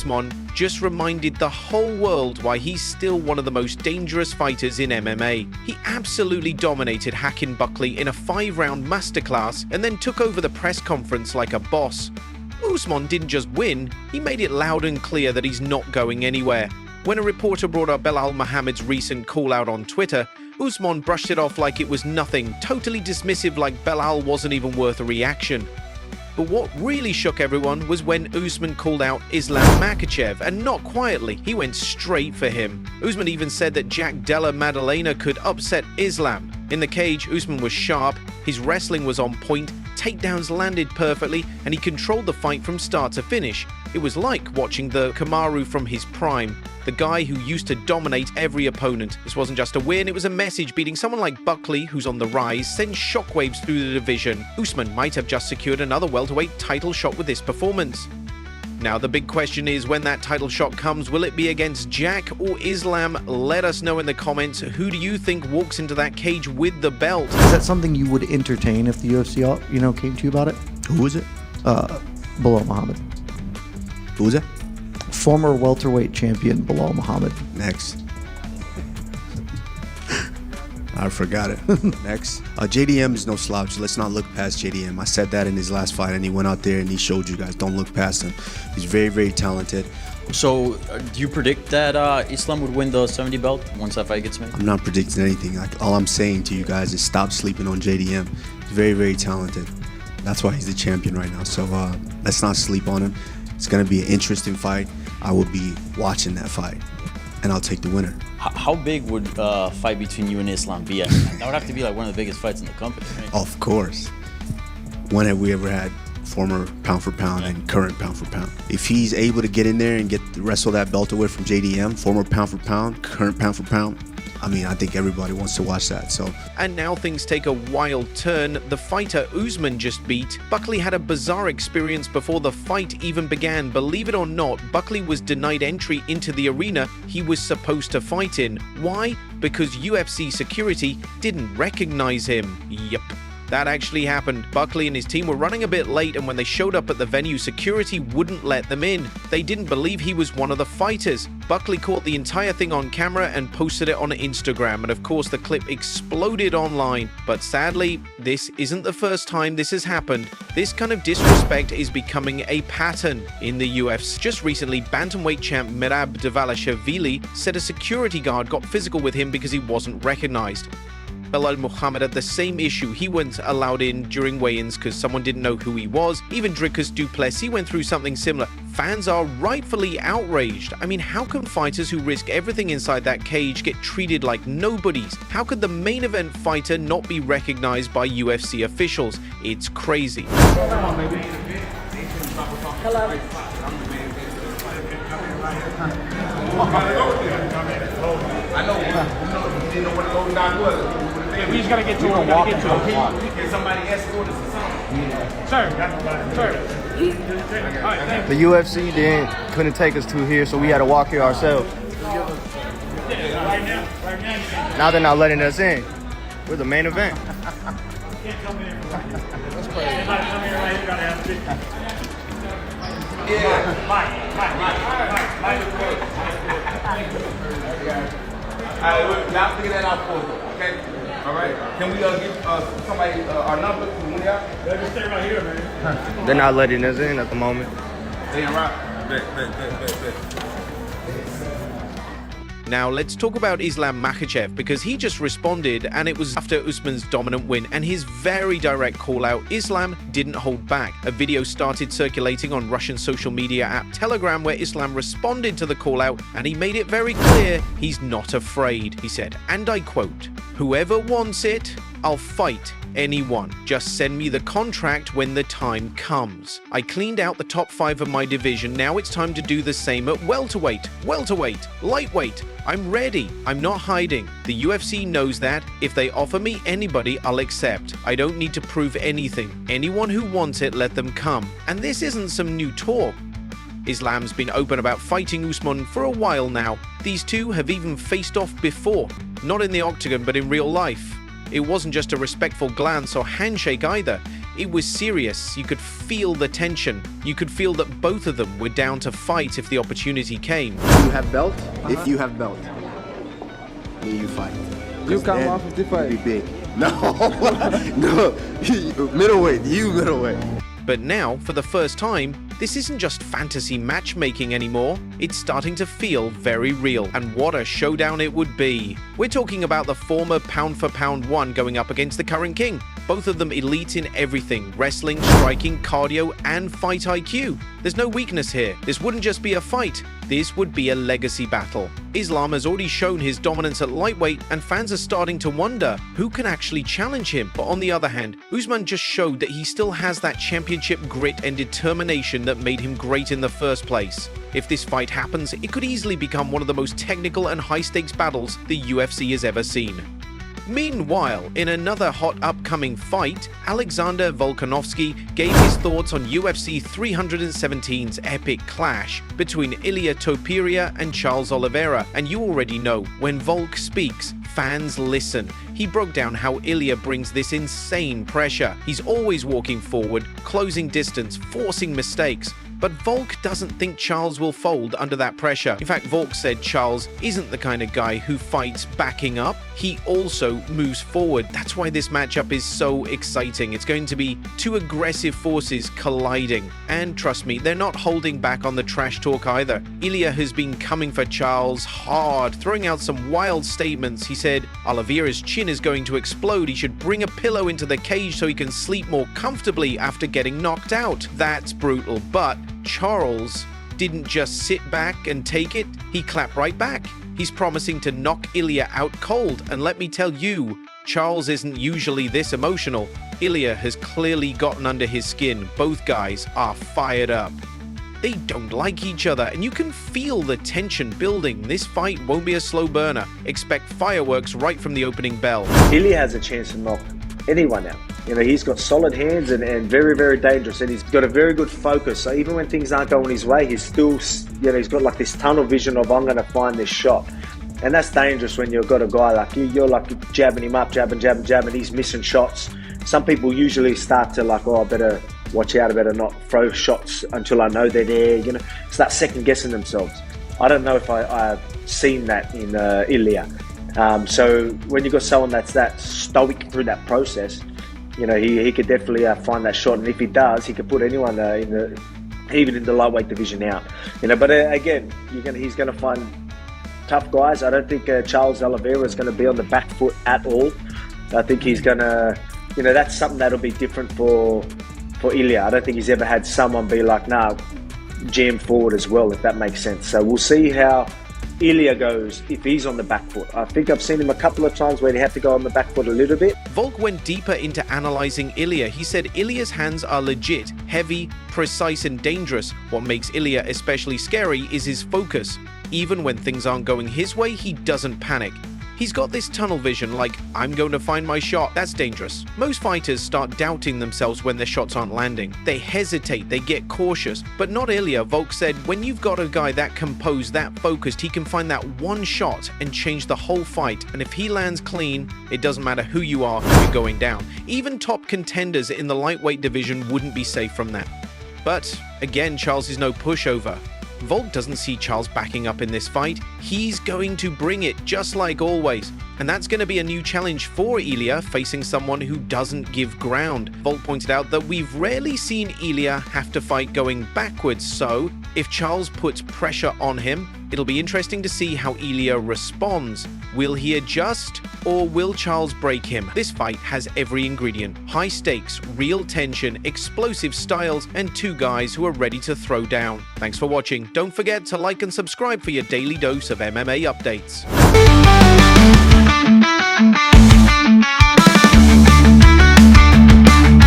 Usman just reminded the whole world why he's still one of the most dangerous fighters in MMA. He absolutely dominated Hakim Buckley in a 5-round masterclass and then took over the press conference like a boss. Usman didn't just win, he made it loud and clear that he's not going anywhere. When a reporter brought up Belal Muhammad's recent call-out on Twitter, Usman brushed it off like it was nothing, totally dismissive, like Belal wasn't even worth a reaction. But what really shook everyone was when Usman called out Islam Makhachev, and not quietly, he went straight for him. Usman even said that Jack Della Maddalena could upset Islam. In the cage, Usman was sharp, his wrestling was on point, takedowns landed perfectly, and he controlled the fight from start to finish. It was like watching the Kamaru from his prime, the guy who used to dominate every opponent. This wasn't just a win, it was a message. Beating someone like Buckley, who's on the rise, sends shockwaves through the division. Usman might have just secured another welterweight title shot with this performance. Now the big question is, when that title shot comes, will it be against Jack or Islam? Let us know in the comments. Who do you think walks into that cage with the belt? Is that something you would entertain if the UFC, came to you about it? Who was it? Belal Muhammad. Who was it? Former welterweight champion Belal Muhammad. Next. I forgot it. Next. JDM is no slouch. Let's not look past JDM. I said that in his last fight, and he went out there and he showed you guys, don't look past him. He's very, very talented. So, do you predict that Islam would win the 70 belt once that fight gets made? I'm not predicting anything. Like, all I'm saying to you guys is stop sleeping on JDM. He's very, very talented. That's why he's the champion right now. So, let's not sleep on him. It's going to be an interesting fight. I will be watching that fight, and I'll take the winner. How big would a fight between you and Islam be? I mean, that would have to be like one of the biggest fights in the company, right? Of course. When have we ever had former pound for pound and current pound for pound? If he's able to get in there and wrestle that belt away from JDM, former pound for pound, current pound for pound, I mean, I think everybody wants to watch that. So. And now things take a wild turn. The fighter Usman just beat Buckley had a bizarre experience before the fight even began. Believe it or not, Buckley was denied entry into the arena he was supposed to fight in. Why? Because UFC security didn't recognize him. Yep. That actually happened. Buckley and his team were running a bit late, and when they showed up at the venue, security wouldn't let them in. They didn't believe he was one of the fighters. Buckley caught the entire thing on camera and posted it on Instagram, and of course the clip exploded online. But sadly, this isn't the first time this has happened. This kind of disrespect is becoming a pattern in the UFC. Just recently, bantamweight champ Merab Dvalishvili said a security guard got physical with him because he wasn't recognized. Belal Muhammad had the same issue. He wasn't allowed in during weigh-ins because someone didn't know who he was. Even Dricus du Plessis went through something similar. Fans are rightfully outraged. I mean, how can fighters who risk everything inside that cage get treated like nobodies? How could the main event fighter not be recognized by UFC officials? It's crazy. We just gotta get to him. We gotta get to him. Can somebody escort us or something? Sir. The UFC couldn't take us to here, so we had to walk here ourselves. Now they're not letting us in. We're the main event. That's crazy. Alright, y'all figure that out for us, okay? Alright? Can we give somebody our number? Let me stay right here, man. They're not letting us in at the moment. Damn right. Bet. Now let's talk about Islam Makhachev, because he just responded, and it was after Usman's dominant win and his very direct call out. Islam didn't hold back. A video started circulating on Russian social media app Telegram where Islam responded to the call out, and he made it very clear he's not afraid. He said, and I quote, "Whoever wants it, I'll fight anyone. Just send me the contract when the time comes. I cleaned out the top 5 of my division. Now it's time to do the same at welterweight, lightweight. I'm ready. I'm not hiding. The UFC knows that. If they offer me anybody, I'll accept. I don't need to prove anything. Anyone who wants it, let them come." And this isn't some new talk. Islam's been open about fighting Usman for a while now. These two have even faced off before. Not in the octagon, but in real life. It wasn't just a respectful glance or handshake either. It was serious. You could feel the tension. You could feel that both of them were down to fight if the opportunity came. You have belt. If you have belt, you fight. You come off of the fight. Be big. No, no. Middleweight. You middleweight. But now, for the first time, this isn't just fantasy matchmaking anymore. It's starting to feel very real, and what a showdown it would be. We're talking about the former pound-for-pound one going up against the current king. Both of them elite in everything: wrestling, striking, cardio, and fight IQ. There's no weakness here. This wouldn't just be a fight. This would be a legacy battle. Islam has already shown his dominance at lightweight, and fans are starting to wonder who can actually challenge him. But on the other hand, Usman just showed that he still has that championship grit and determination that made him great in the first place. If this fight happens, it could easily become one of the most technical and high-stakes battles the UFC has ever seen. Meanwhile, in another hot upcoming fight, Alexander Volkanovski gave his thoughts on UFC 317's epic clash between Ilia Topuria and Charles Oliveira, and you already know, when Volk speaks, fans listen. He broke down how Ilia brings this insane pressure. He's always walking forward, closing distance, forcing mistakes. But Volk doesn't think Charles will fold under that pressure. In fact, Volk said Charles isn't the kind of guy who fights backing up. He also moves forward. That's why this matchup is so exciting. It's going to be two aggressive forces colliding. And trust me, they're not holding back on the trash talk either. Ilia has been coming for Charles hard, throwing out some wild statements. He said Oliveira's chin is going to explode. He should bring a pillow into the cage so he can sleep more comfortably after getting knocked out. That's brutal, but Charles didn't just sit back and take it, he clapped right back. He's promising to knock Ilia out cold, and let me tell you, Charles isn't usually this emotional. Ilia has clearly gotten under his skin. Both guys are fired up. They don't like each other, and you can feel the tension building. This fight won't be a slow burner. Expect fireworks right from the opening bell. Ilia has a chance to knock anyone out. You know, he's got solid hands and very, very dangerous, and he's got a very good focus. So even when things aren't going his way, he's still, you know, he's got like this tunnel vision of, I'm going to find this shot. And that's dangerous when you've got a guy like you. You're like jabbing him up, jabbing, he's missing shots. Some people usually start to like, oh, I better watch out, I better not throw shots until I know they're there, you know, start second guessing themselves. I don't know if I've seen that in Ilia. So when you've got someone that's that stoic through that process, you know, he could definitely find that shot, and if he does, he could put anyone even in the lightweight division out. You know, but again, he's going to find tough guys. I don't think Charles Oliveira is going to be on the back foot at all. I think he's going to, you know, that's something that'll be different for Ilia. I don't think he's ever had someone be like, nah, jam forward as well, if that makes sense. So we'll see how Ilia goes if he's on the back foot. I think I've seen him a couple of times where he had to go on the back foot a little bit. Volk went deeper into analyzing Ilia. He said Ilia's hands are legit, heavy, precise, and dangerous. What makes Ilia especially scary is his focus. Even when things aren't going his way, he doesn't panic. He's got this tunnel vision like, I'm going to find my shot. That's dangerous. Most fighters start doubting themselves when their shots aren't landing. They hesitate, they get cautious. But not Ilia. Volk said, when you've got a guy that composed, that focused, he can find that one shot and change the whole fight. And if he lands clean, it doesn't matter who you are, you're going down. Even top contenders in the lightweight division wouldn't be safe from that. But again, Charles is no pushover. Volk doesn't see Charles backing up in this fight. He's going to bring it, just like always. And that's going to be a new challenge for Ilia, facing someone who doesn't give ground. Volk pointed out that we've rarely seen Ilia have to fight going backwards, so if Charles puts pressure on him, it'll be interesting to see how Ilia responds. Will he adjust, or will Charles break him? This fight has every ingredient: high stakes, real tension, explosive styles, and two guys who are ready to throw down. Thanks for watching. Don't forget to like and subscribe for your daily dose of MMA updates.